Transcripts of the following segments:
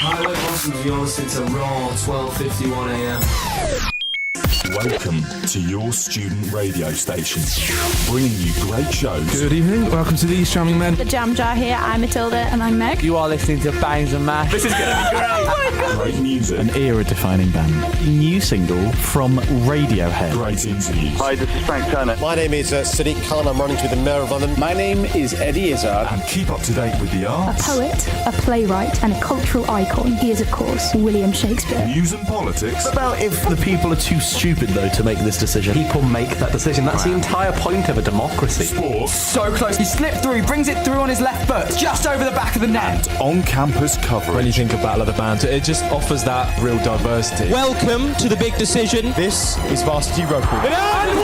Hi, Wade Boston. You're listening to Raw 12:51 a.m. Welcome to your student radio station, bringing you great shows. Good evening, welcome to These Charming Men. The Jam Jar here, I'm Matilda. And I'm Meg. You are listening to Bangs and Mash. This is going to be great. Oh my God. Great music. An era-defining band. New single from Radiohead. Great interviews. Hi, this is Frank Turner. My name is Sadiq Khan. I'm running to the Mayor of London. My name is Eddie Izzard. And keep up to date with the A arts. poet, a playwright, and a cultural icon. He is, of course, William Shakespeare. News and politics. What about if the people are too stupid, though, to make this decision? People make that decision. That's the entire point of a democracy. Sports. So close. He slipped through. He brings it through on his left foot, just over the back of the net. And on-campus coverage. When you think of Battle of the Bands, it just offers that real diversity. Welcome to the big decision. This is Varsity Rugby. Dying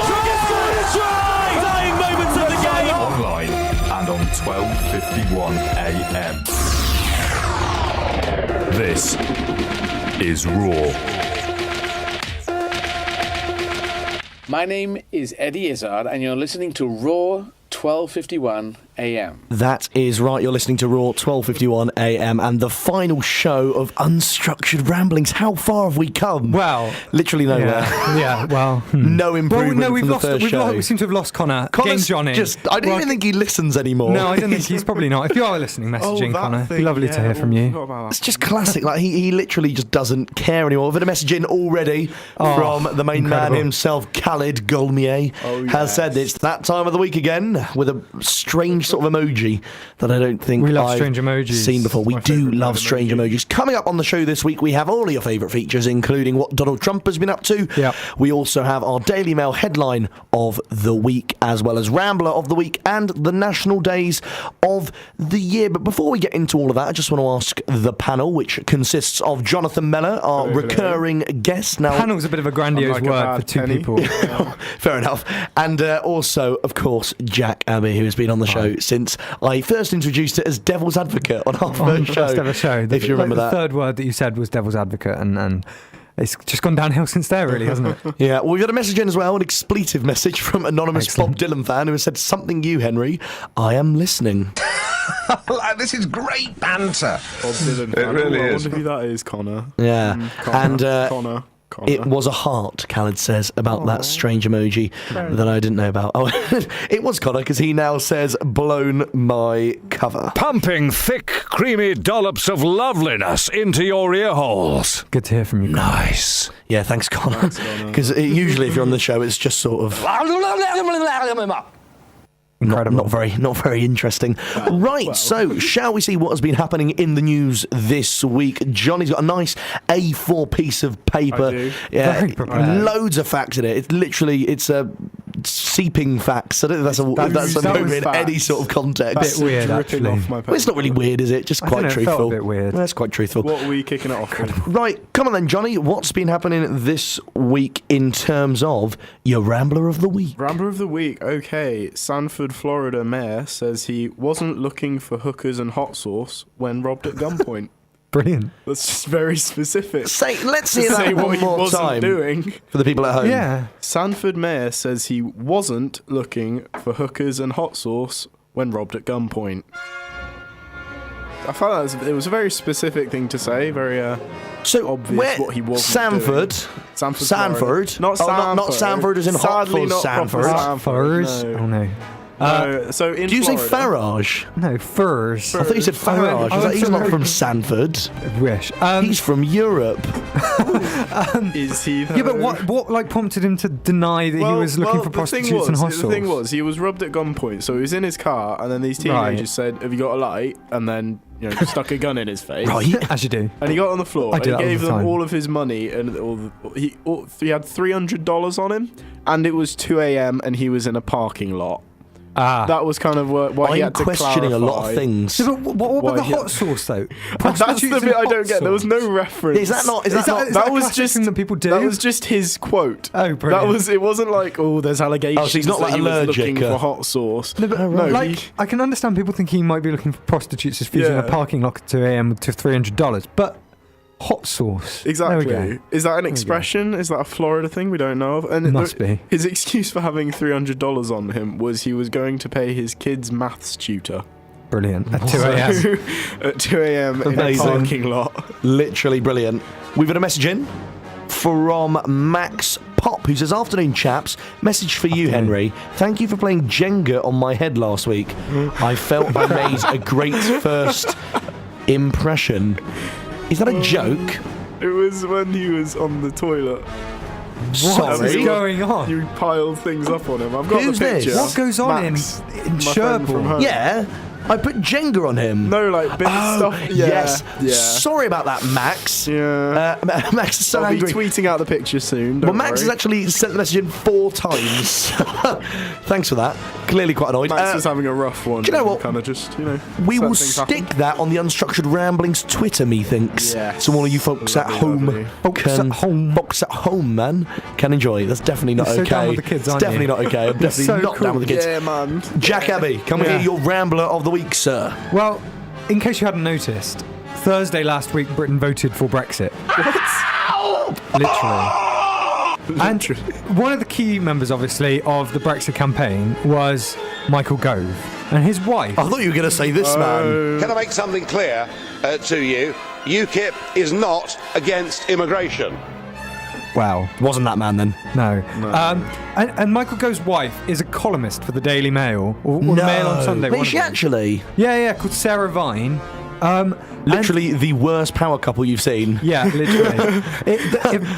moments of the game. Online and on 12:51 a.m. This is Raw. My name is Eddie Izzard, and you're listening to Raw 12:51 a.m. That is right, you're listening to Raw 12:51 a.m. and the final show of Unstructured Ramblings. How far have we come? Well, literally nowhere. No improvement from the first show. We seem to have lost Connor. Game Johnny. I don't even think he listens anymore. No, I don't think he's probably not. If you are listening, messaging Connor. It'd be lovely to hear from you. It's just classic. Like he literally just doesn't care anymore. We've had a message in already from the main man himself, Khalid Golmier, has said it's that time of the week again with a strange sort of emoji that I don't think I've strange emojis. seen before. We do love strange emojis. Coming up on the show this week, we have all of your favourite features, including what Donald Trump has been up to. Yep. We also have our Daily Mail headline of the week, as well as Rambler of the week and the national days of the year. But before we get into all of that, I just want to ask the panel, which consists of Jonathan Mellor, our recurring guest. Now, panel's a bit of a grandiose word for two people. Fair enough. And also, of course, Jack Abbey, who has been on the show since I first introduced it as Devil's Advocate on our first show. First ever show. If you remember that. The third word that you said was Devil's Advocate, and it's just gone downhill since there, really, hasn't it? Yeah, well, we've got a message in as well, an expletive message from anonymous Bob Dylan fan who has said, something you, Henry, I am listening. This is great banter. Bob Dylan fan. It really I is. wonder who that is, Connor. Yeah, Connor. It was a heart, Khaled says, about that strange emoji that I didn't know about. Oh, it was Connor, because he now says, blown my cover. Pumping thick, creamy dollops of loveliness into your ear holes. Good to hear from you, Connor. Nice. Yeah, thanks, Connor. Because usually if you're on the show, it's just sort of... Not very interesting. Right, so shall we see what has been happening in the news this week? Johnny's got a nice A4 piece of paper. I do. Yeah, Very prepared. loads of facts in it. It's a seeping facts. I don't think that's a moment in any sort of context. A bit weird, actually. Well, it's not really weird, is it? Just quite truthful. It felt a bit weird. That's quite truthful. What are we kicking it off with? Right, come on then, Johnny. What's been happening this week in terms of your Rambler of the Week? Rambler of the Week, okay. Sanford, Florida mayor says he wasn't looking for hookers and hot sauce when robbed at gunpoint. Brilliant. That's just very specific. Let's hear that one more time doing. for the people at home. Yeah. Sanford mayor says he wasn't looking for hookers and hot sauce when robbed at gunpoint. I felt it was a very specific thing to say, very obvious what he wasn't doing. Sanford. Not Sanford. Not Sanford as in hot Sadly fuzz not Sanford. proper Furs? No. Oh, no. So in Do you say Florida, Farage? No, furs. I thought you said Farage. He's not from Sanford. I wish. He's from Europe. Is he? Yeah, but what prompted him to deny that he was looking for prostitutes and hot sauce? The thing was, he was robbed at gunpoint, so he was in his car, and then these teenagers said, "Have you got a light?" And then stuck a gun in his face. Right, as you do. And he got on the floor. I do and he that gave all the them time. all of his money, and he had $300 on him, and it was 2 a.m. and he was in a parking lot. That was kind of why he had to clarify. I'm questioning a lot of things. Yeah, but what about the hot sauce though? That's the bit I don't get. There was no reference. Is that not? That was just something that people do. That was just his quote. Oh, brilliant. It wasn't like, there's allegations. Oh, so he's not that like he was allergic. looking for hot sauce. No, but I can understand people think he might be looking for prostitutes just using a parking lot at 2 a.m. to $300, but hot sauce. Exactly. There we go. Is that an expression? Is that a Florida thing we don't know of? And it must be. His excuse for having $300 on him was he was going to pay his kid's maths tutor. Brilliant. At 2 a.m. At 2 a.m. in a Amazing. parking lot. Literally brilliant. We've had a message in from Max Pop, who says, "Afternoon, chaps. Message for you, Henry. Thank you for playing Jenga on my head last week. I felt I made a great first impression." Is that a joke? It was when he was on the toilet. What is going on? You piled things up on him. I've got Who's the picture. this? What goes on Max, in my friend from Sherborne? home. Yeah. I put Jenga on him. No, like bit of stuff. Yeah. Yes. Yeah. Sorry about that, Max. Yeah. Max is so I'll angry. be tweeting out the picture soon. Well, Don't Max worry. has actually sent the message in 4 times. Thanks for that. Clearly quite annoyed. Max is having a rough one. Do you know what? Kind of just, we certain will things stick happen. that on the Unstructured Ramblings Twitter, methinks. Yes. So all of you folks at Lovely, home folks at home, man, can enjoy. That's definitely not You're so okay. down with the kids, it's aren't definitely you? not okay. I'm definitely so not down with the kids. Yeah, man. Jack Abbey, can we hear your Rambler of the week, sir? Well, in case you hadn't noticed, Thursday last week, Britain voted for Brexit. Literally. And one of the key members, obviously, of the Brexit campaign was Michael Gove. And his wife... I thought you were going to say this man. Can I make something clear to you? UKIP is not against immigration. Wow. Wasn't that man then? No. And Michael Gove's wife is a columnist for the Daily Mail, or the Mail on Sunday. Wait, is she actually? Yeah, called Sarah Vine. Literally the worst power couple you've seen. Yeah, literally.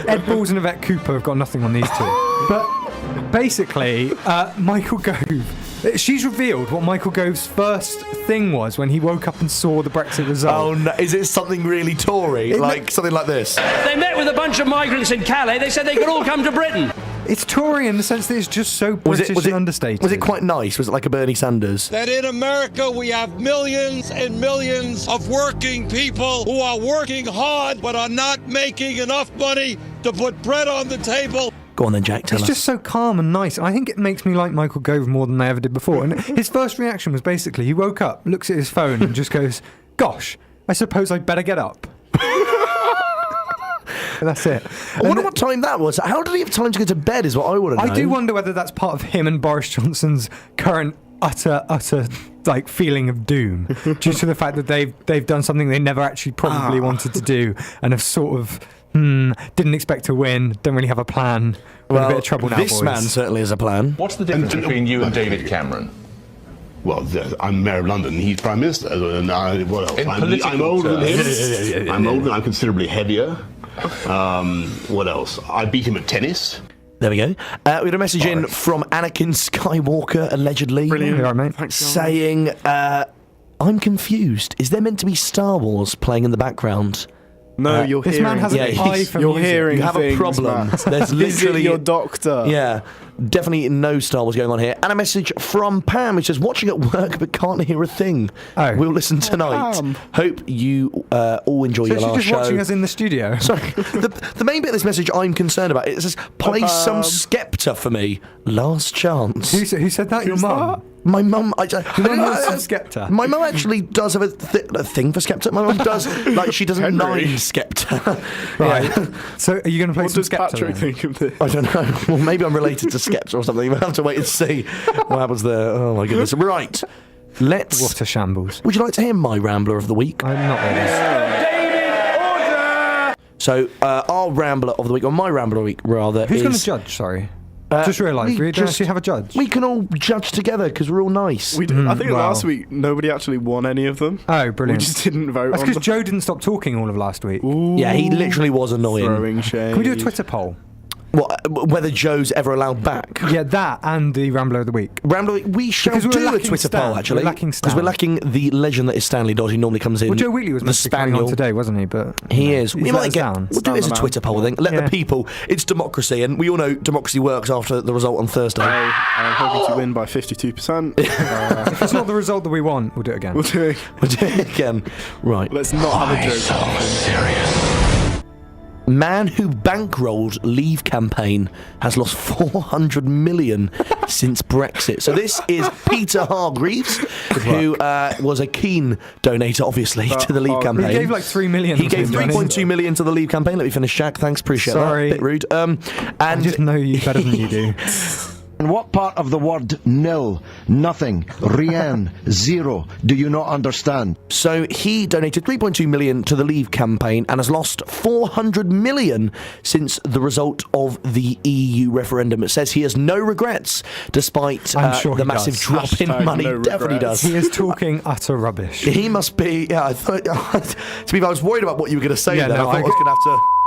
Ed Balls and Yvette Cooper have got nothing on these two. But basically, Michael Gove... She's revealed what Michael Gove's first thing was when he woke up and saw the Brexit result. Oh, no. Is it something really Tory? Something like this? They met with a bunch of migrants in Calais. They said they could all come to Britain. It's Tory in the sense that it's just so British and understated. Was it quite nice? Was it like a Bernie Sanders? That in America we have millions and millions of working people who are working hard but are not making enough money to put bread on the table. Go on then, Jack, tell us. It's just so calm and nice. I think it makes me like Michael Gove more than I ever did before. And his first reaction was basically, he woke up, looks at his phone and just goes, "Gosh, I suppose I'd better get up." And that's it. I wonder what time that was. How did he have time to go to bed is what I want to know. I do wonder whether that's part of him and Boris Johnson's current utter like feeling of doom due to the fact that they've done something they never actually probably wanted to do and have sort of didn't expect to win, don't really have a plan. We're in a bit of trouble now, this boys. man certainly has a plan. What's the difference between you and David Cameron? Well, I'm Mayor of London. He's Prime Minister. And what else? In I'm older than him. Yeah. I'm older. I'm considerably heavier. What else? I beat him at tennis. There we go. We had a message in from Anakin Skywalker, allegedly. Brilliant. All right, mate. Saying, I'm confused. Is there meant to be Star Wars playing in the background? No, you're this hearing... man has an eye for You're music. hearing You have things, a problem. Matt. There's literally... your doctor. Yeah, definitely no Star Wars going on here. And a message from Pam, which says, watching at work but can't hear a thing. Oh. We'll listen tonight. Pam. Hope you all enjoy So your she's last just show. watching us in the studio. Sorry, the main bit of this message I'm concerned about, it says, play some Skepta for me. Last chance. Who said that? Your mum? My mum, I mum loves some Skepta? My mum actually does have a thing for Skepta. My mum does, like, she doesn't mind Skepta. Right. Yeah. So are you going to play What some does Skepta Patrick then? think of this? I don't know. Well, maybe I'm related to Skepta or something. We'll have to wait and see what happens there. Oh, my goodness. Right. Let's... What a shambles. Would you like to hear my Rambler of the week? I'm not ready. So, our Rambler of the week, or my Rambler of the week, rather, Who's is... going to judge, sorry? Just realised, we don't actually have a judge. We can all judge together because we're all nice. We did. I think last week nobody actually won any of them. Oh, brilliant. We just didn't vote That's on because them. Joe didn't stop talking all of last week. Yeah, he literally was annoying. Throwing shade. Can we do a Twitter poll? What, whether Joe's ever allowed back? Yeah, that and the Rambler of the Week. Rambler, we shall Because we're do a lacking Twitter Stan. poll, actually. We're lacking Because we're Stan. lacking the legend that is Stanley Dodd, who normally comes in. Well, Joe Wheatley was the meant to be coming on spaniel. today, wasn't he? But He is. He's We let might us get. down. We'll do it as a Twitter poll thing. Let Yeah. the people. It's democracy, and we all know democracy works after the result on Thursday. I'm hoping to win by 52%. If it's not the result that we want, we'll do it again. We'll do it. We'll do it again. Right. Let's not have a joke. Man who bankrolled Leave campaign has lost 400 million since Brexit. So this is Peter Hargreaves, who was a keen donator, obviously, to the Leave campaign. He gave like 3 million. He gave 3.2 million to the Leave campaign. Let me finish, Jack. Thanks, appreciate Sorry. that. Bit rude. And I just know you better than you do. And what part of the word nil, nothing, rien, zero, do you not understand? So he donated 3.2 million to the Leave campaign and has lost 400 million since the result of the EU referendum. It says he has no regrets, despite the massive drop in money. Definitely does. He is talking utter rubbish. He must be. Yeah, I thought. To be, I was worried about what you were going to say. Yeah, then no, I thought I was going to have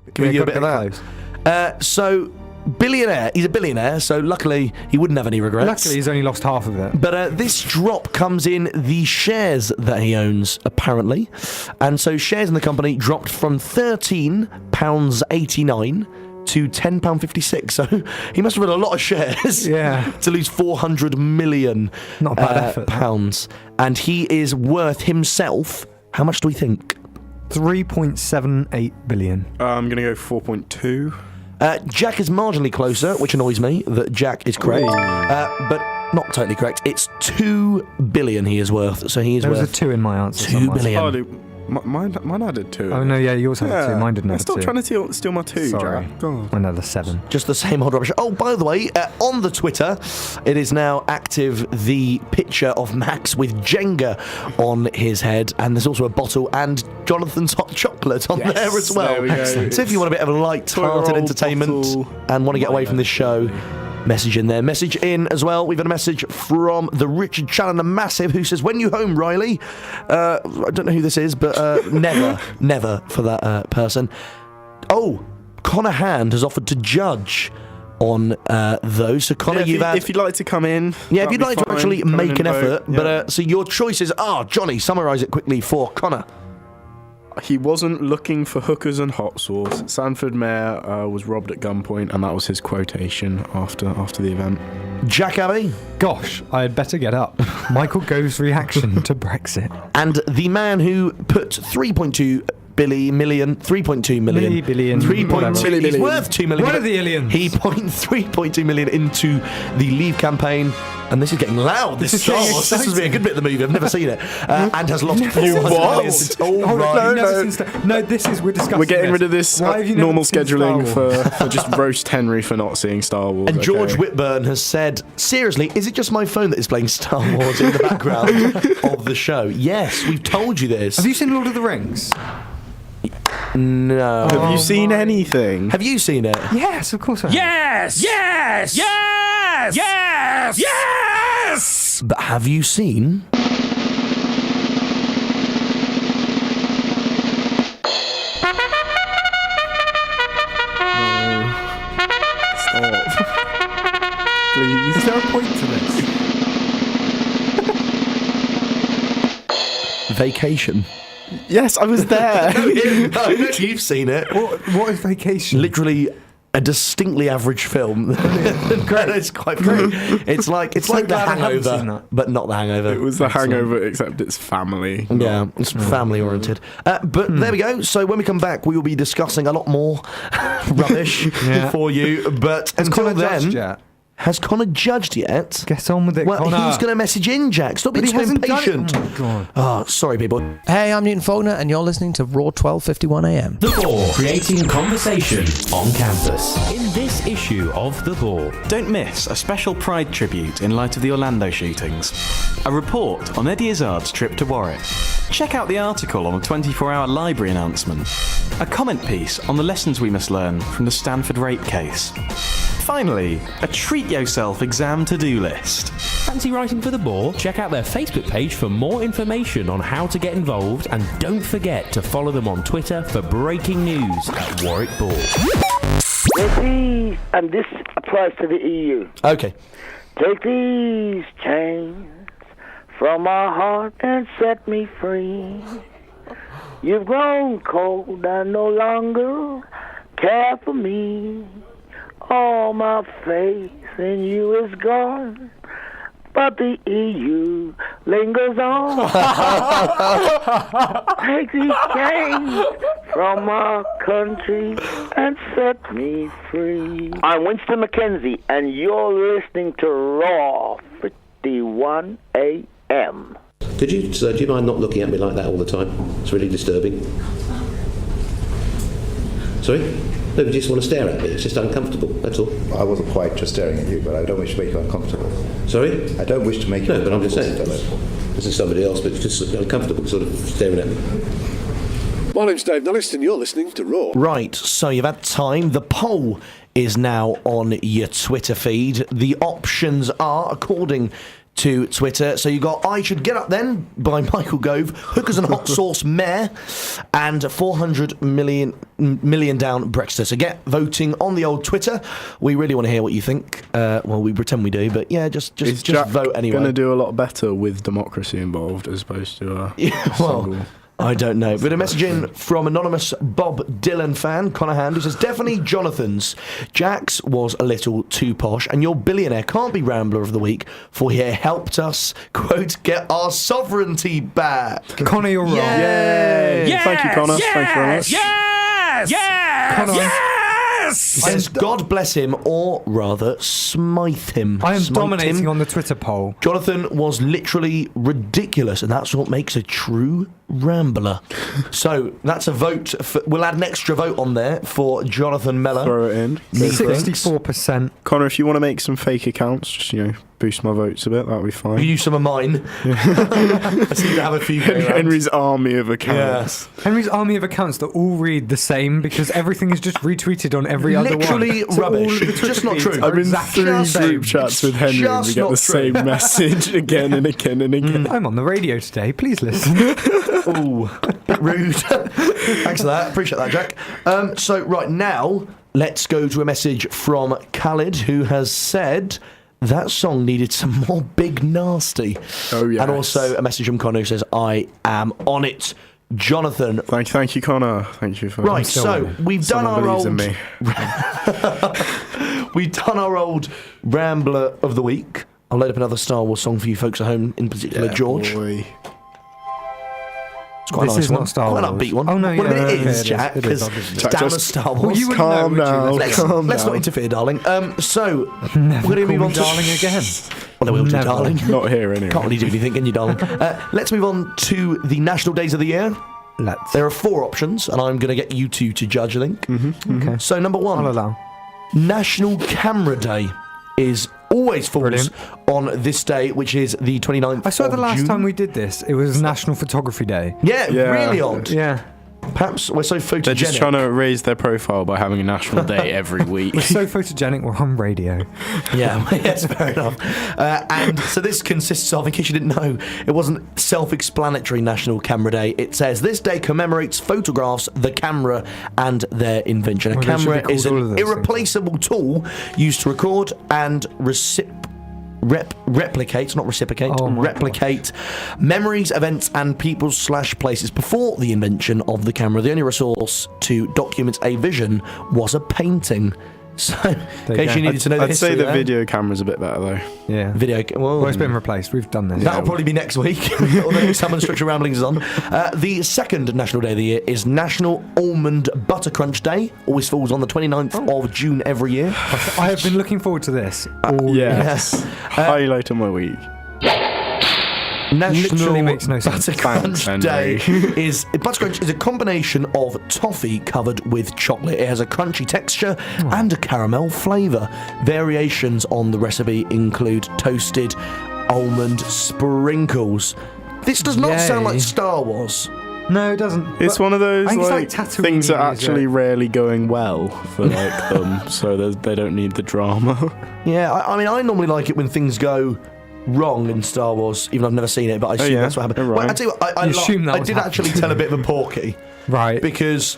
to give you a bit of close. that. So. Billionaire. He's a billionaire, so luckily he wouldn't have any regrets. Luckily he's only lost half of it. But this drop comes in the shares that he owns, apparently. And so shares in the company dropped from £13.89 to £10.56. So he must have had a lot of shares to lose 400 million Not a bad effort, pounds. And he is worth himself, how much do we think? 3.78 billion. I'm going to go 4.2. Jack is marginally closer, which annoys me that Jack is correct, but not totally correct. It's 2 billion he is worth, so he is worth... There was a 2 in my answer. 2 billion. Oh, mine added 2. Oh, no, yeah, yours had a 2. Mine didn't have a 2. Stop trying to steal my 2, Sorry. Jack. God. Another 7. Just the same old rubbish. Oh, by the way, on the Twitter, it is now active the picture of Max with Jenga on his head, and there's also a bottle and Jonathan's hot chocolate on there as well. There we go. So if you want a bit of light-hearted entertainment and want to get away from this show, message in there. Message in as well. We've had a message from the Richard Challoner Massive who says, when you home, Riley? I don't know who this is, but never for that person. Oh, Connor Hand has offered to judge on those. So Connor, if you'd like to come in, if you'd like to actually make an effort, but so your choices are, Johnny, summarise it quickly for Connor. He wasn't looking for hookers and hot sauce. Sanford Mayor was robbed at gunpoint, and that was his quotation after the event. Jack Abbey? Gosh, I had better get up. Michael Gove's reaction to Brexit. And the man who put 3.2 million. He's worth 2 million. What are the aliens? He put 3.2 million into the Leave campaign. And this is getting loud. This is Star Wars. This has been a good bit of the movie. I've never seen it. And has lost 400 million since. No, this is, we're discussing. We're getting rid of this normal scheduling for just roast Henry for not seeing Star Wars. And George Whitburn has said, seriously, is it just my phone that is playing Star Wars in the background of the show? Yes, we've told you this. Have you seen Lord of the Rings? No. Have you seen anything? Have you seen it? Yes, of course I have. Yes! Yes! Yes! Yes! Yes! But have you seen... Stop. Please. Is there a point to this? Vacation. Yes, I was there. No, you've seen it. What is Vacation? Literally a distinctly average film. It's quite funny. It's like The Hangover, but not The Hangover. It was The Hangover, except it's family. Yeah, it's family oriented. But there we go. So when we come back, we will be discussing a lot more rubbish for you. But until then. Has Connor judged yet? Get on with it, Connor. He's going to message in, Jack. Stop being so impatient. Oh, God. Oh, sorry, people. Hey, I'm Newton Faulkner, and you're listening to Raw 1251 AM. The Bore, creating conversation on campus. In this issue of The Bore. Don't miss a special Pride tribute in light of the Orlando shootings. A report on Eddie Izzard's trip to Warwick. Check out the article on the 24-hour library announcement. A comment piece on the lessons we must learn from the Stanford rape case. Finally, a treat yourself exam to-do list. Fancy writing for The Bore? Check out their Facebook page for more information on how to get involved, and don't forget to follow them on Twitter for breaking news at Warwick Bore. And this applies to the EU. Okay. Take these chains from my heart and set me free. You've grown cold and no longer care for me. All my faith in you is gone, but the EU lingers on. Take these chains from our country and set me free. I'm Winston McKenzie, and you're listening to Raw 51 AM. Do you mind not looking at me like that all the time? It's really disturbing. Sorry? No, you just want to stare at me. It's just uncomfortable. That's all. I wasn't quite just staring at you, but I don't wish to make you uncomfortable. Sorry? I don't wish to make you uncomfortable. No, but I'm just saying. Stello. This is somebody else, but it's just uncomfortable sort of staring at me. My name's Dave Nulliston, and you're listening to Raw. Right, so you've had time. The poll is now on your Twitter feed. The options are, according to Twitter, so you got I Should Get Up Then by Michael Gove, Hookers and Hot Sauce Mayor, and 400 million down Brexiter. So get voting on the old Twitter. We really want to hear what you think. Well, we pretend we do, but yeah, just vote anyway. Going to do a lot better with democracy involved as opposed to well, I don't know. But a message in from anonymous Bob Dylan fan, Connor Hand, who says, definitely Jonathan's. Jack's was a little too posh, and your billionaire can't be Rambler of the Week, for he helped us, quote, get our sovereignty back. Connor, you're wrong. Yay! Yes! Thank you, Connor. Yes! Thank you very much. Yes! Yes! Connor, Yes! He says, God bless him, or rather, smite him. I am Smite dominating him. on the Twitter poll. Jonathan was literally ridiculous, and that's what makes a true Rambler. So that's a vote. We'll add an extra vote on there for Jonathan Mellor. Throw it in. 64%. Connor, if you want to make some fake accounts, just, boost my votes a bit, that'll be fine. You use some of mine. I seem to have a few. Henry's army of accounts. Yeah. Henry's army of accounts that all read the same because everything is just retweeted on every other one. Literally rubbish. Just not true. I've been through group chats with Henry and we get the same message again and again and again. I'm on the radio today. Please listen. Ooh, bit rude. Thanks for that. Appreciate that, Jack. So right now, let's go to a message from Khalid, who has said that song needed some more big nasty. Oh yes. And also a message from Connor who says, I am on it. Jonathan. Thank you, Connor. Thank you for right. So we've done our old. We've done our old Rambler of the Week. I'll load up another Star Wars song for you folks at home, in particular, George. Boy. It's quite This a nice is one. not Star Quite an Wars. upbeat one. Oh, no, well, yeah, it okay, is, it Jack, is, because obviously. it's down to Star Wars. Well, you wouldn't Calm know, down. would you? Let's not interfere, darling. So we're going to move on to darling again. Well, I will do, darling. Not here anyway. Can't really do anything, can you, darling? Let's move on to the national days of the year. There are 4 options, and I'm going to get you two to judge, I think. Okay. So number 1, I'll allow. National Camera Day is always falls on this day, which is the 29th I saw of the last June. time we did this, it was National Photography Day. Yeah, really odd. Yeah. Perhaps we're so photogenic. They're just trying to raise their profile by having a national day every week. We're so photogenic, we're on radio. Yeah, yes, fair enough. And so this consists of, in case you didn't know, it wasn't self-explanatory National Camera Day. It says this day commemorates photographs, the camera, and their invention. A camera is an irreplaceable tool used to record and replicate memories, events, and people/places. Before the invention of the camera, the only resource to document a vision was a painting. So, in case you needed to know the history, I'd say the video camera's a bit better though. Yeah. Video. Well, it's been replaced. We've done this. That'll probably be next week. Although some Unstructured Ramblings is on. The second National Day of the year is National Almond Butter Crunch Day. Always falls on the 29th of June every year. I have been looking forward to this. Yes. Highlight of my week. National Literally makes no sense. Butter Crunch Day is Butter Crunch is a combination of toffee covered with chocolate. It has a crunchy texture and a caramel flavour. Variations on the recipe include toasted almond sprinkles. This does not sound like Star Wars. No, it doesn't. It's one of those like things that are actually rarely going well for them, so they don't need the drama. Yeah, I mean, I normally like it when things go wrong in Star Wars, even though I've never seen it, but I assume that's what happened. Right. Well, I tell you what, I did actually tell a bit of a porky. Right. Because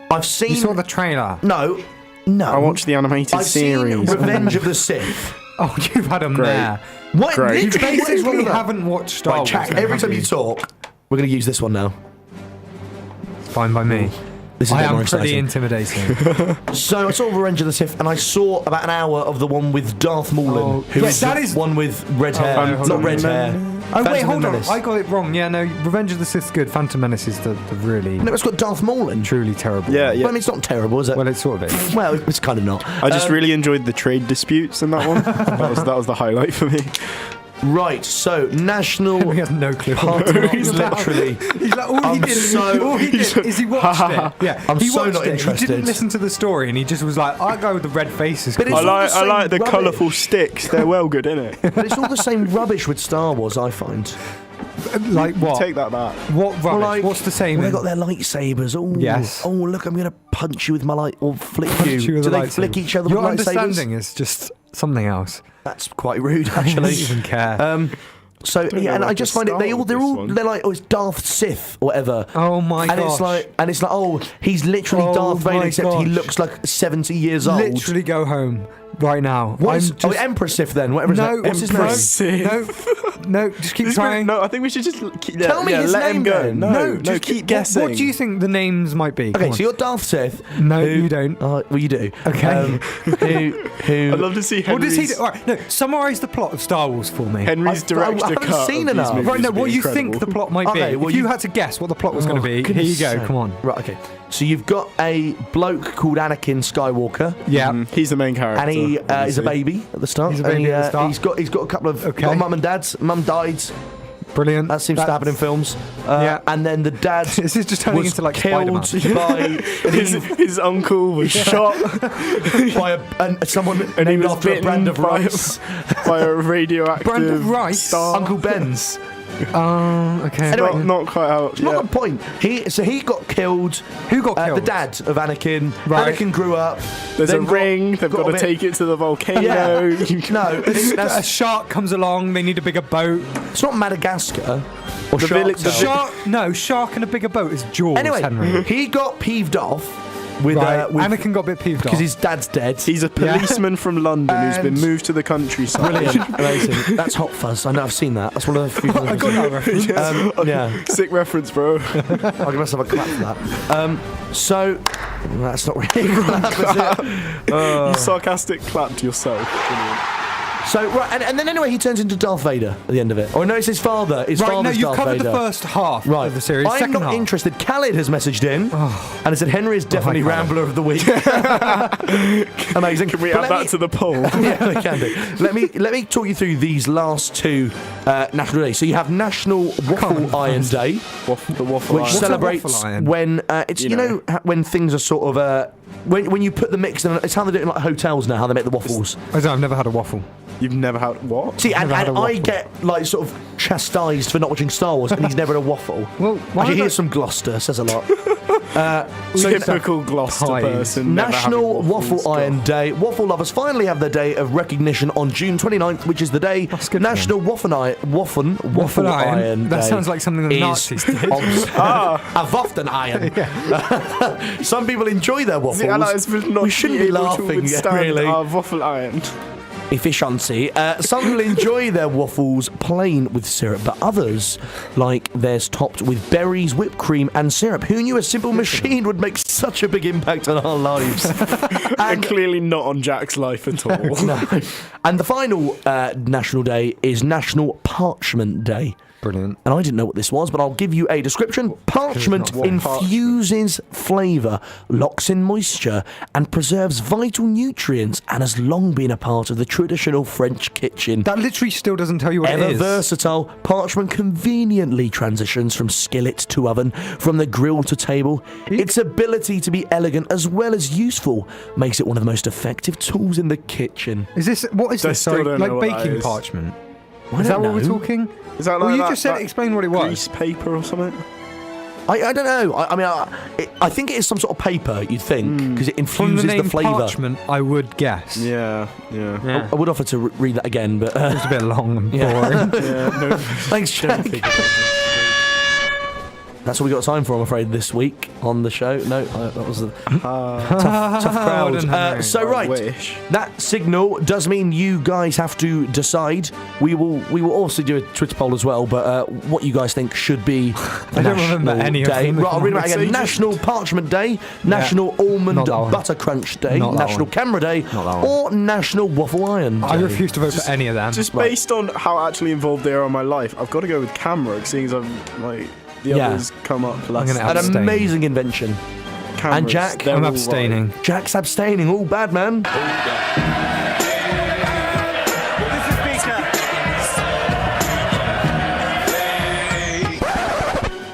I've seen... You saw the trailer? No. I watched the animated series. I've seen Revenge of the Sith. Oh, you've had them there. What? You Literally, what is wrong basically with that? haven't watched Star Wars. Jack, every time you talk, we're going to use this one now. It's fine by me. This is I am more pretty exciting. intimidating. So I saw Revenge of the Sith, and I saw about an hour of the one with Darth Maul, who is the one with red hair. Not red hair. Oh, wait, hold on. Menace. I got it wrong. Yeah, no, Revenge of the Sith's good. Phantom Menace is the really... No, it's got Darth Maul in. Truly terrible. Yeah. Well, I mean, it's not terrible, is it? Well, it sort of is. Well, it's kind of not. I just really enjoyed the trade disputes in that one. that was the highlight for me. Right, so National... He has no clue. He's literally... He's like, all he did is he watched it. Yeah, I'm he so watched not it. interested. He didn't listen to the story, and he just was like, I'll go with the red faces. But it's I all the like the same colourful rubbish. sticks. They're well good, innit? But it's all the same rubbish with Star Wars, I find. Like what? Take that back. What rubbish? Well, like, What's the same? Well, they got their lightsabers. Oh, Yes. Oh, look, I'm going to punch you with my light, or flick Punch you with Do a they lightsaber. flick each other Your with lightsabers? understanding is just something else. That's quite rude, I actually. don't even care. So yeah, and I just find it. They're like, oh, it's Darth Sith or whatever. Oh my and gosh. It's like, oh, he's literally Oh Darth Vader, my except he gosh. looks like 70 years old. Literally go home right now. Emperor Sith then? Whatever. No, what's his name? No, just keep trying. No, I think we should just Tell me his let name him go. then. No, just keep guessing. What do you think the names might be? Okay, Come so on. you're Darth Sith. No, you don't. Well, you do. Okay. Who? I'd love to see What does he Henry's, do? All right, no, summarise the plot of Star Wars for me. Henry's director I haven't cut. seen of these enough. movies Right, no, would be what you incredible. think the plot might Okay, be. well, If you had to guess what the plot was going to be, here you go. Come on. Right, okay. So you've got a bloke called Anakin Skywalker. Yeah. He's the main character. And he is a baby at the start. He's a baby at the start. He's got a couple of Okay. got mum and dads. Mum died. Brilliant. That seems to happen in films. Yeah. And then the dad This is just turning was into like killed Spider-Man. by his uncle was shot by someone and he named was after a bitten brand of by, rice. by a radioactive Brand of rice? star. Uncle Ben's. Okay. Anyway, not quite out. It's not the point. He got killed. Who got killed? The dad of Anakin. Right. Anakin grew up. There's then a ring. They've got to a bit- take it to the volcano. Yeah. No, A that's, shark comes along. They need a bigger boat. it's not Madagascar or The Shark village- the Tale. Shark? No, shark and a bigger boat is Jaws. Anyway, Henry. he got peeved off with Right. with Anakin got a bit peeved off because his dad's dead. He's a policeman from London who's been And- moved to the countryside. Brilliant, amazing. That's Hot Fuzz. I know I've seen that. That's one of the few. I got that reference. Yeah, Sick reference, bro. I'll give myself a clap for that. So that's not really a clap, is it? You sarcastic clapped yourself. Brilliant. So right, and then anyway, he turns into Darth Vader at the end of it. Oh no, it's his father. His Right, no, father's you've Darth covered Vader. the first half Right. of the series. I'm Second not half. interested. Khaled has messaged in and he said Henry is definitely Khaled. Rambler of the Week. Amazing. Can we But add let that me- to the poll? Yeah, we can do. Let me talk you through these last two national days. So you have National Waffle Iron Day, The waffle which iron. celebrates waffle iron? when it's you know when things are sort of when you put the mix in. It's how they do it in like hotels now. How they make the waffles. I've never had a waffle. You've never had what? See, and Never had a I waffle. get like sort of chastised for not watching Star Wars, and he's never had a waffle. Well, why Actually, don't- here's some Gloucester. Says a lot. Typical Gloucester Pies. person. never National having waffles. Waffle Iron Day. Waffle lovers finally have their day of recognition on June 29th, which is the day good National Waffle Iron Day. That sounds like something the is Nazis did. A Waffen Iron. Some people enjoy their waffles. The Allies would not we shouldn't be be able to laughing, withstand really. our waffle iron. Efficiency. Some people enjoy their waffles plain with syrup, but others like theirs topped with berries, whipped cream, and syrup. Who knew a simple machine would make such a big impact on our lives? And clearly not on Jack's life at all. No. And the final national day is National Parchment Day. Brilliant. And I didn't know what this was, but I'll give you a description. Parchment infuses flavour, locks in moisture, and preserves vital nutrients, and has long been a part of the traditional French kitchen. That literally still doesn't tell you what Ever it is. versatile, parchment conveniently transitions from skillet to oven, from the grill to table. Its ability to be elegant as well as useful makes it one of the most effective tools in the kitchen. Is this what is I this? still Sorry, don't like know what that baking is. parchment. I Is that don't what we're know. talking? Is that like Well, you that, just said that explain what it was. grease paper or something? I don't know. I think it is some sort of paper, you'd think, because it From infuses the name flavour. parchment, I would guess. Yeah. I would offer to read that again, but... It's a bit long and Yeah. boring. No. Thanks, Jack. That's all we got time for, I'm afraid, this week on the show. No, that was a tough crowd. So, right, wish. that signal does mean you guys have to decide. We will also do a Twitter poll as well, but what you guys think should be the I don't remember National any of Day. them. Right, I'll read them out So again. you just- National Parchment Day, National Almond Not that one. Butter Crunch Day, Not that National one. Camera Day, Not that one. or National Waffle Iron Day. I refuse to vote for any of them. Just based on how actually involved they are in my life, I've got to go with camera, seeing as I've like the Yeah. others come up less. gonna An abstain. amazing invention. Cameras, And Jack? they're I'm all abstaining. right. Jack's abstaining. Oh, bad man.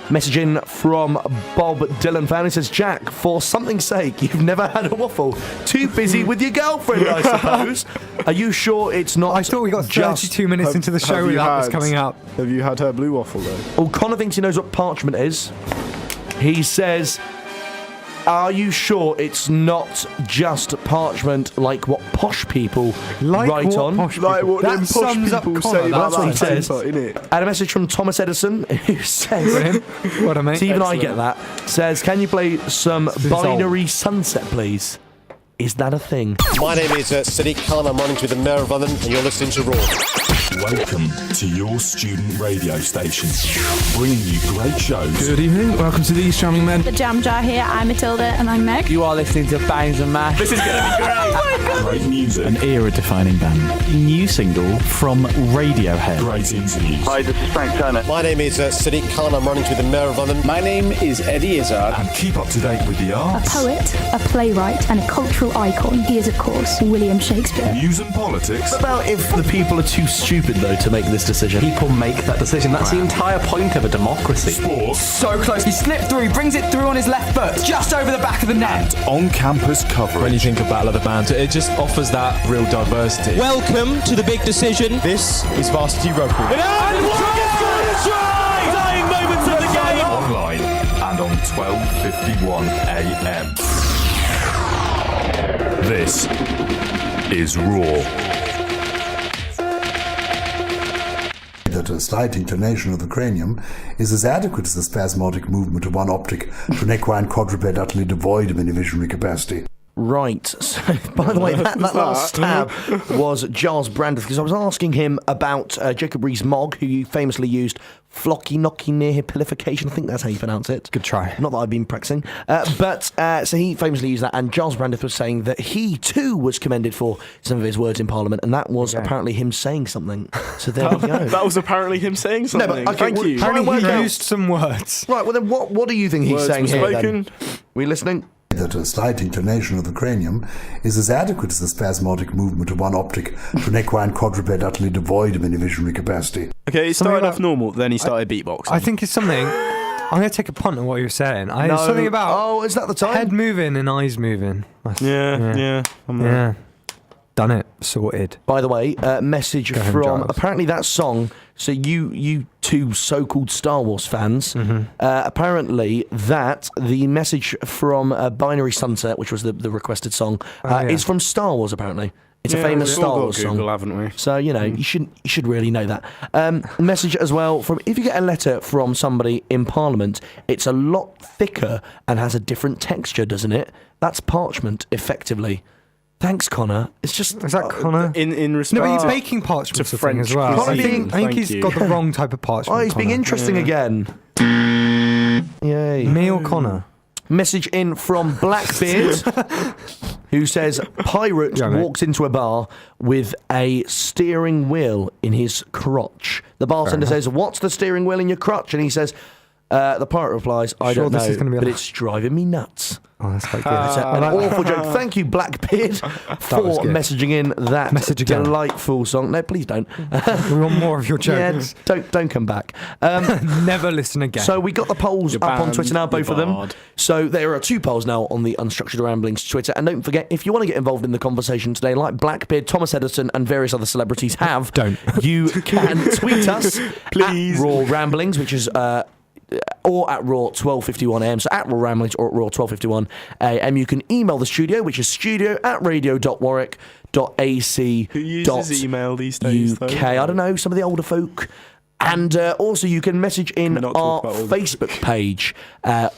Message in from Bob Dylan fan. He says, Jack, for something's sake, you've never had a waffle. Too busy with your girlfriend, I suppose. Are you sure it's not? I thought we got 32 minutes into the show without this coming up. Have you had her blue waffle, though? Oh, Connor thinks he knows what parchment is. He says, are you sure it's not just parchment like what posh people write on? Like what them posh people say about That's what he that says. paper, innit? And a message from Thomas Edison who says, what a mate. See, even I Excellent. get that. Says, can you play some Binary Sunset, please? Is that a thing? My name is Sadiq Khan. I'm running with the Mayor of London, and you're listening to Raw. Welcome to your student radio station, bringing you great shows. Good evening, welcome to These Charming Men. The Jam Jar here, I'm Matilda and I'm Meg. You are listening to Bangs and Mash. This is going to be great. Oh my God. Great music. An era-defining band. New single from Radiohead. Great interviews. Hi, this is Frank Turner. My name is Sadiq Khan. I'm running with the Mayor of London. My name is Eddie Izzard. And keep up to date with the A arts. poet, a playwright and a cultural icon. He is, of course, William Shakespeare. News and politics. What about if the people are too stupid, though, to make this decision? People make that decision. That's the entire point of a democracy. Sports. So close. He slipped through. He brings it through on his left foot, just over the back of the net. On-campus coverage. When you think of Battle of the Bands, it just offers that real diversity. Welcome to the big decision. This is Varsity Rugby. And dying moments of the game. Online and on 12:51 a.m. This is Raw. That a slight inclination of the cranium is as adequate as the spasmodic movement of one optic to an equine quadruped utterly devoid of any visionary capacity. Right. So, by the way, that last tab was Giles Brandreth, because I was asking him about Jacob Rees-Mogg, who you famously used flocky knocky near pilification. I think that's how you pronounce it. Good try. Not that I've been practicing. So he famously used that, and Giles Brandreth was saying that he too was commended for some of his words in Parliament, and that was apparently him saying something. So there we go. That was apparently him saying something. No, but okay, Thank you. Apparently he used some words. Right, well then what do you think he's Words saying were here spoken. then? We listening? That a slight inclination of the cranium is as adequate as the spasmodic movement of one optic to an equine quadruped utterly devoid of any visionary capacity. Okay, he started off normal, then he started beatboxing. I think it's something. I'm going to take a punt on what you were saying. No. Something about. Oh, is that the time? Head moving and eyes moving. Yeah. Yeah. Done it. Sorted. By the way, message Go ahead, from Giles. apparently that song. So you two so-called Star Wars fans, apparently that the message from Binary Sunset, which was the requested song, is from Star Wars. Apparently, it's a famous we've all Star got Wars Google, song. haven't we? So you should really know that. Message as well from if you get a letter from somebody in Parliament, it's a lot thicker and has a different texture, doesn't it? That's parchment, effectively. Thanks, Connor. It's just... Is that Connor? In respect No, but he's to baking parchment to thing as French well. Connor I think Thank he's you. got the wrong type of parchment. Oh, he's being Connor. interesting again. Yay. Me or Connor? Message in from Blackbeard, who says, Pirate Yeah, mate. walks into a bar with a steering wheel in his crotch. The bartender says, what's the steering wheel in your crotch? And he says, the pirate replies, I Sure don't this know, is gonna be a but lie. it's driving me nuts. Oh, that's quite good. It's an awful joke. Thank you, Blackbeard, for was good. messaging in that Message again. delightful song. No, please don't. We want more of your Yeah, jokes. don't come back. Never listen again. So we got the polls You're up on banned, Twitter now, both you're of them. barred. So there are 2 polls now on the Unstructured Ramblings Twitter. And don't forget, if you want to get involved in the conversation today, like Blackbeard, Thomas Edison, and various other celebrities have, you can tweet us Please. at Raw Ramblings, which is... or at Raw 12:51 a.m. So at Raw Ramblings or at Raw 12:51 a.m. You can email the studio, which is studio@radio.warwick.ac.uk. Who uses email these days, though? I don't know, some of the older folk. And also you can message in Can we not our talk about old Facebook page,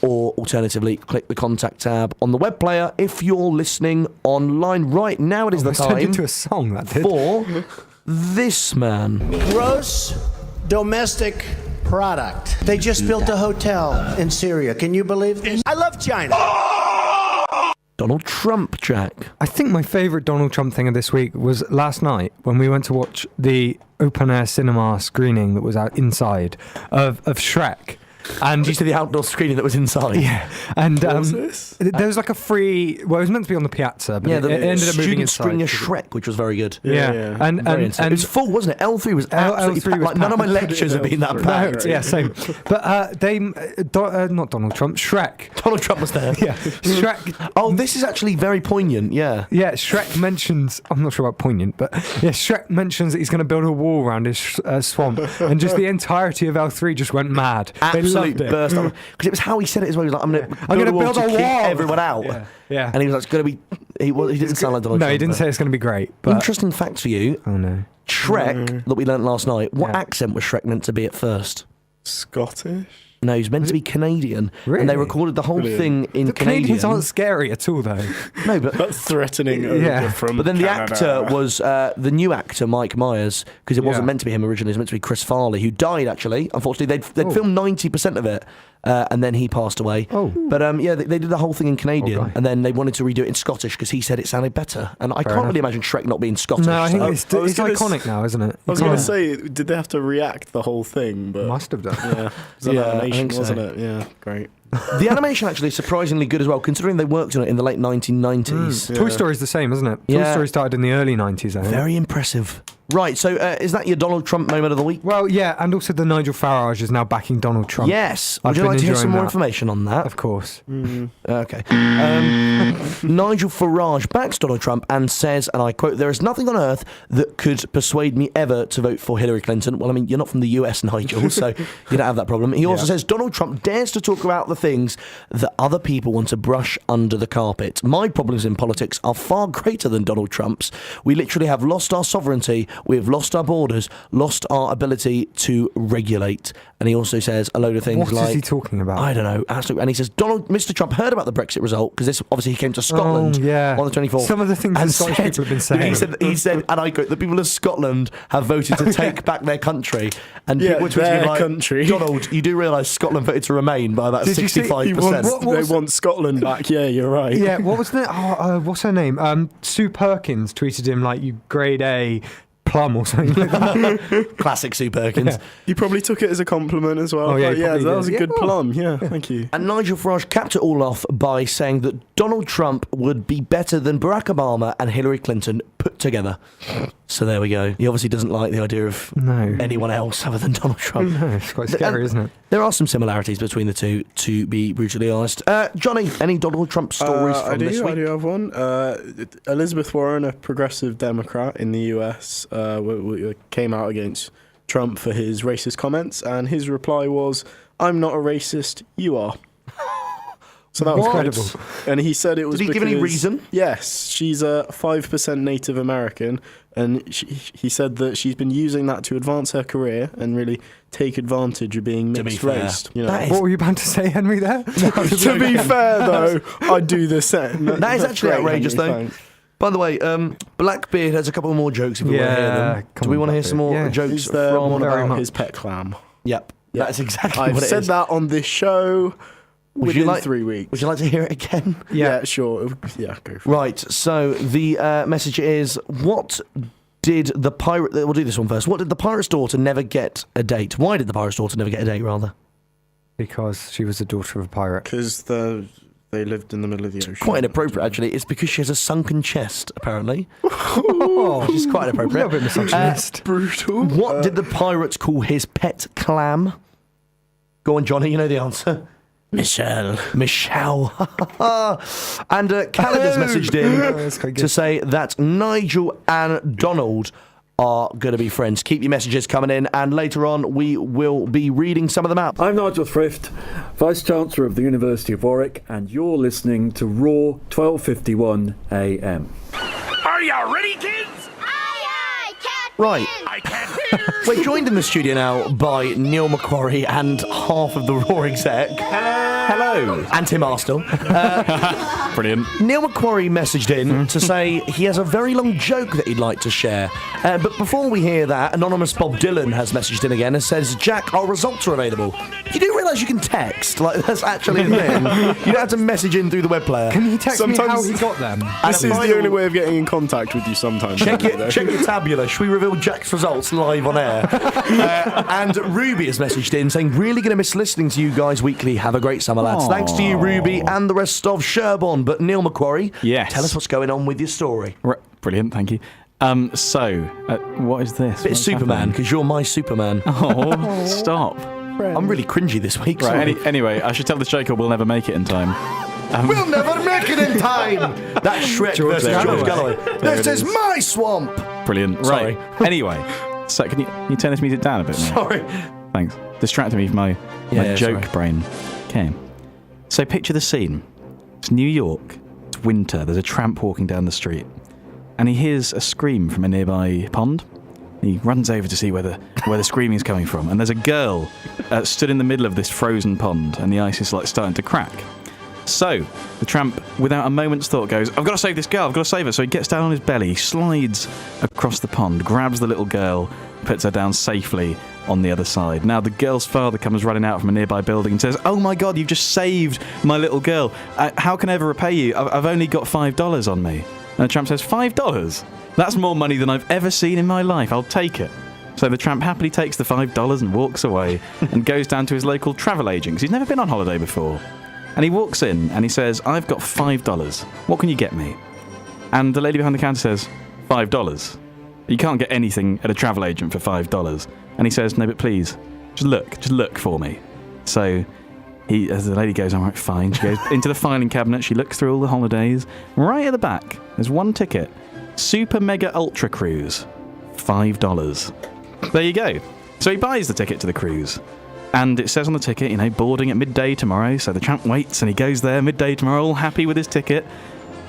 or alternatively click the contact tab on the web player if you're listening online right now. It is the turned time into a song, that did. for this man. Gross domestic product. They just built a hotel in Syria. Can you believe this? I love China. Donald Trump, Jack. I think my favourite Donald Trump thing of this week was last night when we went to watch the open-air cinema screening that was out inside of Shrek. And due to the outdoor screening that was inside. Yeah, and What was this? there was like a free. Well, it was meant to be on the piazza, but Yeah, it the ended up moving student inside. screening of Shrek, which was very good. Yeah. And it was full, wasn't it? L3 was absolutely packed. Like, none of my lectures have been that packed. Yeah, same. But not Donald Trump, Shrek. Donald Trump was there. Yeah, Shrek. Oh, this is actually very poignant. Yeah. Yeah, Shrek mentions. I'm not sure about poignant, but yeah, Shrek mentions that he's going to build a wall around his swamp, and just the entirety of L3 just went mad. Absolutely they loved it. burst up because it was how he said it as well. He was like, "I'm going to build a wall to keep everyone out." Yeah. And he was like, "It's going to be." He didn't sound like Donald Trump. No, he didn't say it's going to be great. But interesting fact for you. Oh no. Shrek that we learnt last night. What accent was Shrek meant to be at first? Scottish. No, he's meant to be Canadian, and they recorded the whole thing in the Canadian. Canadians aren't scary at all, though. No, but That's threatening. From but then the Canada. actor was the new actor, Mike Myers, because it wasn't meant to be him originally. It was meant to be Chris Farley, who died actually. Unfortunately, they'd filmed 90% of it, and then he passed away. But they did the whole thing in Canadian, and then they wanted to redo it in Scottish because he said it sounded better. And I can't really imagine Shrek not being Scottish. No, I think it's gonna iconic now, isn't it? I was going to say, did they have to react the whole thing? But must have done. Yeah, it was an animation, wasn't it? Yeah, great. The animation actually is surprisingly good as well, considering they worked on it in the late 1990s. Toy Story's the same, isn't it? Toy Story started in the early 90s, I think. Very impressive. Right, so is that your Donald Trump moment of the week? Well, yeah, and also the Nigel Farage is now backing Donald Trump. Yes. Would you like to hear some more information on that? Of course. Okay. Nigel Farage backs Donald Trump and says, and I quote, "There is nothing on earth that could persuade me ever to vote for Hillary Clinton." Well, I mean, you're not from the US, Nigel, so you don't have that problem. He also says, "Donald Trump dares to talk about the things that other people want to brush under the carpet. My problems in politics are far greater than Donald Trump's. We literally have lost our sovereignty. We have lost our borders, lost our ability to regulate." And he also says a load of things like... What is he talking about? I don't know. Absolutely. And he says, Mr. Trump heard about the Brexit result, because this obviously he came to Scotland on the 24th. Some of the things the Scottish people have been saying. He said, and I quote, "The people of Scotland have voted to take back their country." And people were tweeting like, country. "Donald, you do realise Scotland voted to remain by about 65%. They want Scotland back. Yeah, you're right. Yeah, what was what's her name? Sue Perkins tweeted him like, "You grade A plum" or something like that. Classic Sue Perkins. Yeah. You probably took it as a compliment as well. Oh, yeah, that was a good plum. Yeah, thank you. And Nigel Farage capped it all off by saying that Donald Trump would be better than Barack Obama and Hillary Clinton put together. So there we go. He obviously doesn't like the idea of anyone else other than Donald Trump. No, it's quite scary, isn't it? There are some similarities between the two, to be brutally honest. Johnny, any Donald Trump stories from this week? I do have one. Elizabeth Warren, a progressive Democrat in the US, came out against Trump for his racist comments, and his reply was, "I'm not a racist, you are." So that was incredible. And he said it was. Did he give any reason? Yes, she's a 5% Native American, and he said that she's been using that to advance her career and really take advantage of being mixed race. You know. What were you about to say, Henry? There. To be fair, though, I'd do the same. That is actually outrageous, Henry, though. thanks. By the way, Blackbeard has a couple more jokes if we want to hear them. Do we want to hear some more jokes He's from about his pet clam. Yep. That's exactly I've what it is. said that on this show within 3 weeks. Would you like to hear it again? Yeah, sure. Yeah, go for it. Right, so the message is, what did the pirate... We'll do this one first. What did the pirate's daughter never get a date? Why did the pirate's daughter never get a date, rather? Because she was the daughter of a pirate. Because they lived in the middle of the ocean. Quite inappropriate, actually. It's because she has a sunken chest, apparently. Which is quite inappropriate. A little bit misogynist. Brutal. What did the pirate call his pet clam? Go on, Johnny, you know the answer. Michelle. And Calendars messaged in to say that Nigel and Donald are going to be friends. Keep your messages coming in, and later on we will be reading some of them out. I'm Nigel Thrift, Vice-Chancellor of the University of Warwick, and you're listening to Raw 1251 AM. Are you ready, kids? Right. I can't hear. We're joined in the studio now by Neil MacQuarrie and half of the Raw exec. Hello. Hello. And Tim Arstle. Brilliant. Neil MacQuarrie messaged in to say he has a very long joke that he'd like to share. But before we hear that, anonymous Bob Dylan has messaged in again and says, Jack, our results are available. You do realise you can text? Like, that's actually the thing. You don't have to message in through the web player. Can you text me how he got them? This is the only way of getting in contact with you sometimes. Check your tabula. Should we reveal Jack's results live on air? And Ruby has messaged in saying, really going to miss listening to you guys weekly. Have a great summer, lads. Thanks to you, Ruby, and the rest of Sherborne. But Neil MacQuarrie, yes. Tell us what's going on with your story. Brilliant, thank you. What is this? Bit of Superman, because you're my Superman. Oh, stop. I'm really cringy this week. Right, anyway, I should tell this joke or we'll never make it in time. We'll never make it in time! That's Shrek versus George Galloway. This is my swamp! Brilliant. Right. Anyway, so can you turn this music down a bit more? Sorry. Thanks. Distracted me from my joke brain. Okay. So picture the scene. It's New York. It's winter. There's a tramp walking down the street. And he hears a scream from a nearby pond. He runs over to see where the screaming is coming from. And there's a girl stood in the middle of this frozen pond, and the ice is like starting to crack. So the tramp, without a moment's thought, goes, I've got to save this girl, I've got to save her. So he gets down on his belly, slides across the pond, grabs the little girl, puts her down safely on the other side. Now the girl's father comes running out from a nearby building and says, oh my God, you've just saved my little girl. How can I ever repay you? I've only got $5 on me. And the tramp says, $5? That's more money than I've ever seen in my life. I'll take it. So the tramp happily takes the $5 and walks away and goes down to his local travel agent because he's never been on holiday before. And he walks in and he says, I've got $5. What can you get me? And the lady behind the counter says, $5. You can't get anything at a travel agent for $5. And he says, no, but please, just look for me. So as the lady goes, all right, fine. She goes into the filing cabinet. She looks through all the holidays. Right at the back, there's one ticket. Super Mega Ultra Cruise. $5. There you go. So he buys the ticket to the cruise. And it says on the ticket, boarding at midday tomorrow. So the tramp waits and he goes there midday tomorrow, all happy with his ticket.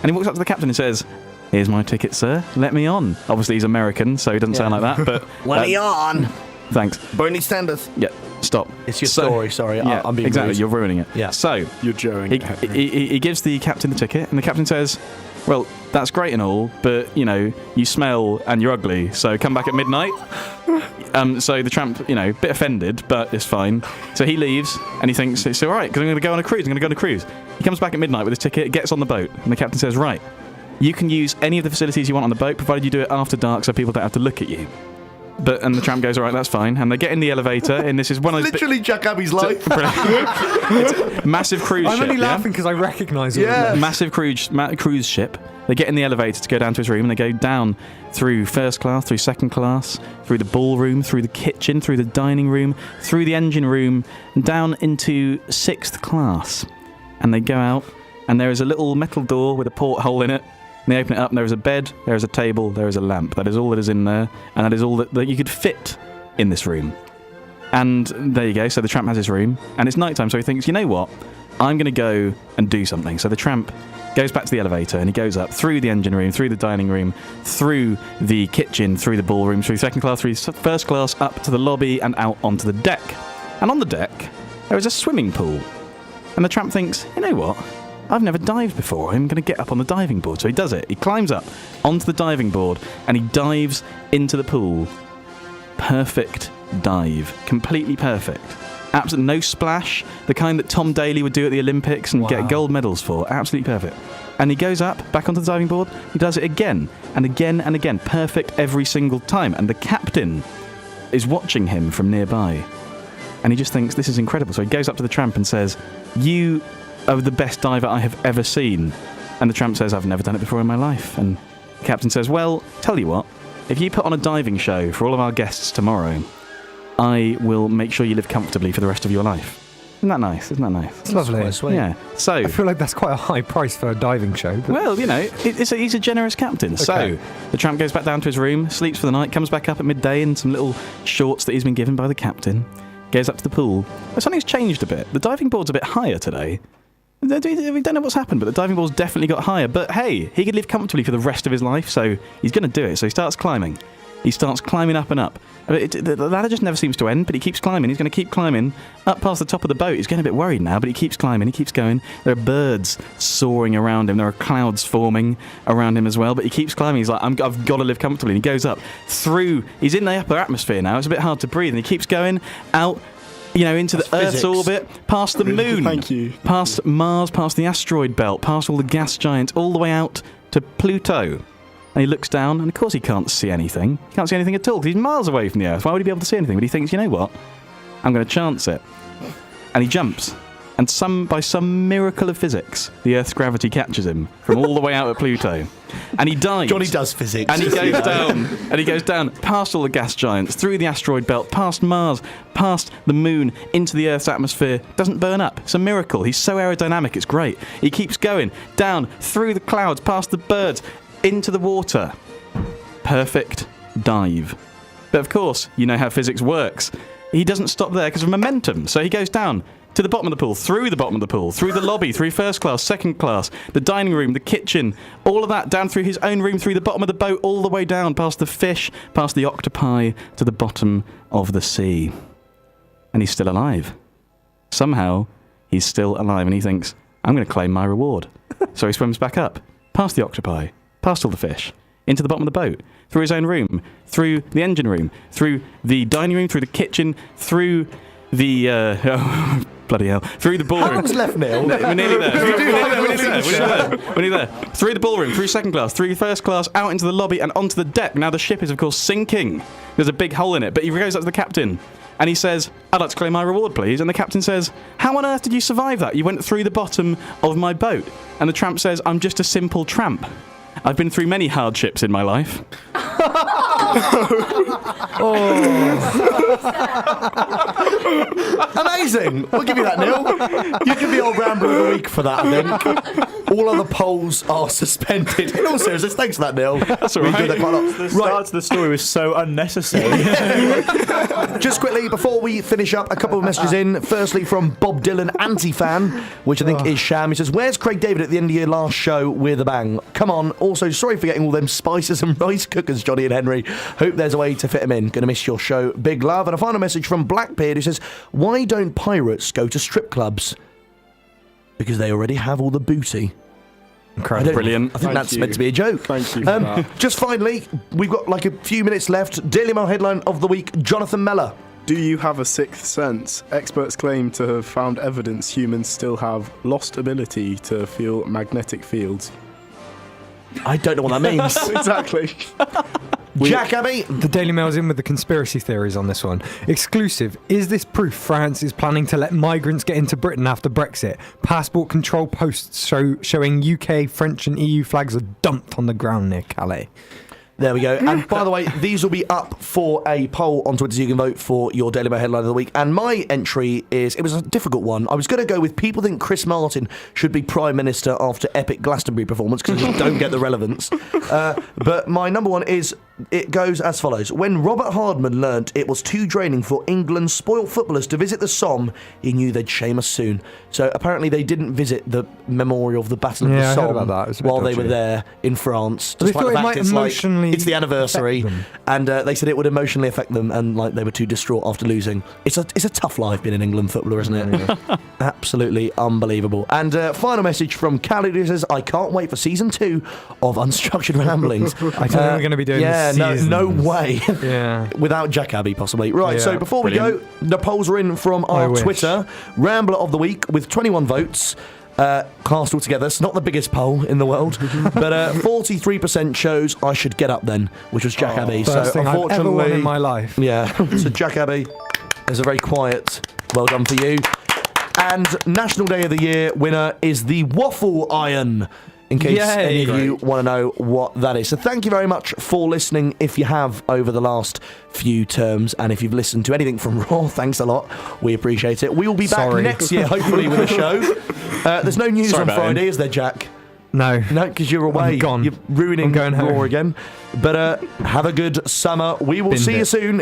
And he walks up to the captain and says, here's my ticket, sir. Let me on. Obviously, he's American, so he doesn't sound like that. But let me on. Thanks. Bernie Sanders. Yeah, stop. It's your story, sorry. Yeah, I'm being exactly. rude. You're ruining it. Yeah. So you're joking. He gives the captain the ticket, and the captain says, well, that's great and all, but, you smell and you're ugly, so come back at midnight. So the tramp, bit offended, but it's fine. So he leaves, and he thinks, it's all right, because I'm going to go on a cruise. He comes back at midnight with his ticket, gets on the boat, and the captain says, right, you can use any of the facilities you want on the boat, provided you do it after dark so people don't have to look at you. And the tramp goes, all right, that's fine. And they get in the elevator, and this is one of those... Literally Jack Abbey's life. It's a massive cruise ship. I'm only laughing because I recognise it. Yeah. Massive cruise ship. They get in the elevator to go down to his room, and they go down through first class, through second class, through the ballroom, through the kitchen, through the dining room, through the engine room, and down into sixth class. And they go out, and there is a little metal door with a porthole in it. And they open it up, and there is a bed, there is a table, there is a lamp. That is all that is in there, and that is all that you could fit in this room. And there you go, so the tramp has his room, and it's nighttime, so he thinks, you know what, I'm going to go and do something. So the tramp goes back to the elevator, and he goes up through the engine room, through the dining room, through the kitchen, through the ballroom, through second class, through first class, up to the lobby, and out onto the deck. And on the deck, there is a swimming pool. And the tramp thinks, you know what? I've never dived before. I'm going to get up on the diving board. So he does it. He climbs up onto the diving board and he dives into the pool. Perfect dive. Completely perfect. Absolutely no splash. The kind that Tom Daley would do at the Olympics and get gold medals for. Absolutely perfect. And he goes up, back onto the diving board. He does it again and again and again. Perfect every single time. And the captain is watching him from nearby. And he just thinks, this is incredible. So he goes up to the tramp and says, you are the best diver I have ever seen. And the tramp says, I've never done it before in my life. And the captain says, well, tell you what, if you put on a diving show for all of our guests tomorrow, I will make sure you live comfortably for the rest of your life. Isn't that nice? It's lovely. Quite sweet. Yeah. So I feel like that's quite a high price for a diving show. But... Well, he's a generous captain. Okay. So the tramp goes back down to his room, sleeps for the night, comes back up at midday in some little shorts that he's been given by the captain, goes up to the pool. But something's changed a bit. The diving board's a bit higher today. We don't know what's happened, but the diving board's definitely got higher. But hey, he could live comfortably for the rest of his life, so he's going to do it. So he starts climbing. He starts climbing up and up. The ladder just never seems to end, but he keeps climbing. He's going to keep climbing up past the top of the boat. He's getting a bit worried now, but he keeps climbing. He keeps going. There are birds soaring around him. There are clouds forming around him as well, but he keeps climbing. He's like, I've got to live comfortably. And he goes up through. He's in the upper atmosphere now. It's a bit hard to breathe, and he keeps going out, into the Earth's orbit, past the moon. Thank you. Past Mars, past the asteroid belt, past all the gas giants, all the way out to Pluto. And he looks down, and of course he can't see anything. He can't see anything at all, because he's miles away from the Earth. Why would he be able to see anything? But he thinks, you know what? I'm going to chance it. And he jumps. And by some miracle of physics, the Earth's gravity catches him from all the way out at Pluto. And he dives. Johnny does physics. And he goes down. And he goes down past all the gas giants, through the asteroid belt, past Mars, past the moon, into the Earth's atmosphere. Doesn't burn up. It's a miracle. He's so aerodynamic, it's great. He keeps going down, through the clouds, past the birds, into the water. Perfect dive. But of course, you know how physics works. He doesn't stop there because of momentum. So he goes down to the bottom of the pool, through the bottom of the pool, through the lobby, through first class, second class, the dining room, the kitchen, all of that, down through his own room, through the bottom of the boat, all the way down, past the fish, past the octopi, to the bottom of the sea. And he's still alive. Somehow, he's still alive, and he thinks, I'm going to claim my reward. So he swims back up, past the octopi, past all the fish, into the bottom of the boat, through his own room, through the engine room, through the dining room, through the kitchen, through the bloody hell, through the ballroom. How long's left, Neil? We're nearly there. We're nearly there. Through the ballroom, through second class, through first class, out into the lobby and onto the deck. Now the ship is, of course, sinking. There's a big hole in it, but he goes up to the captain and he says, I'd like to claim my reward, please. And the captain says, how on earth did you survive that? You went through the bottom of my boat. And the tramp says, I'm just a simple tramp. I've been through many hardships in my life. Amazing! We'll give you that, Neil. You can be old Rambler of the Week for that, I think. All other polls are suspended. In all seriousness, thanks for that, Neil. That's all right. We do that quite a lot. The start to the story was so unnecessary. Just quickly, before we finish up, a couple of messages in. Firstly, from Bob Dylan, anti-fan, which I think is sham. He says, where's Craig David at the end of your last show with a bang? Come on. Also, sorry for getting all them spices and rice cookers, Johnny and Henry. Hope there's a way to fit him in. Gonna miss your show. Big love. And a final message from Blackbeard, who says, why don't pirates go to strip clubs? Because they already have all the booty. Brilliant. I think that's meant to be a joke. Thank you for that. Just finally, we've got like a few minutes left. Daily Mail headline of the week, Jonathan Mellor. Do you have a sixth sense? Experts claim to have found evidence humans still have lost ability to feel magnetic fields. I don't know what that means. Exactly. Jack Abbey. The Daily Mail's in with the conspiracy theories on this one. Exclusive. Is this proof France is planning to let migrants get into Britain after Brexit? Passport control posts showing UK, French and EU flags are dumped on the ground near Calais. There we go. And by the way, these will be up for a poll on Twitter so you can vote for your Daily Mail headline of the week. And my entry is, it was a difficult one. I was going to go with people think Chris Martin should be Prime Minister after epic Glastonbury performance because I just don't get the relevance. But my number one is, it goes as follows. When Robert Hardman learnt it was too draining for England's spoilt footballers to visit the Somme, he knew they'd shame us soon. So apparently they didn't visit the memorial of the Battle of the Somme while they were there in France. Despite the fact it's the anniversary, and they said it would emotionally affect them, and like they were too distraught after losing. It's a tough life being an England footballer, isn't it? Absolutely unbelievable. And final message from Callie, who says, I can't wait for season 2 of Unstructured Ramblings. I think we're going to be doing this season. No way. Yeah. Without Jack Abbey, possibly. Right, so before we go, the polls are in from our Twitter. Rambler of the Week with 21 votes. Cast all together. It's not the biggest poll in the world, but 43% chose I should get up then, which was Jack Abbey. First thing I've ever won in my life. Yeah. So Jack Abbey, there's a very quiet well done for you. And National Day of the Year winner is the waffle iron. In case any of you want to know what that is. So thank you very much for listening if you have over the last few terms. And if you've listened to anything from Raw, thanks a lot. We appreciate it. We will be back next year, hopefully, with a show. There's no news on Friday, is there, Jack? No. No, because you're away. I'm gone. You're ruining I'm going Raw home again. But have a good summer. We will see you soon.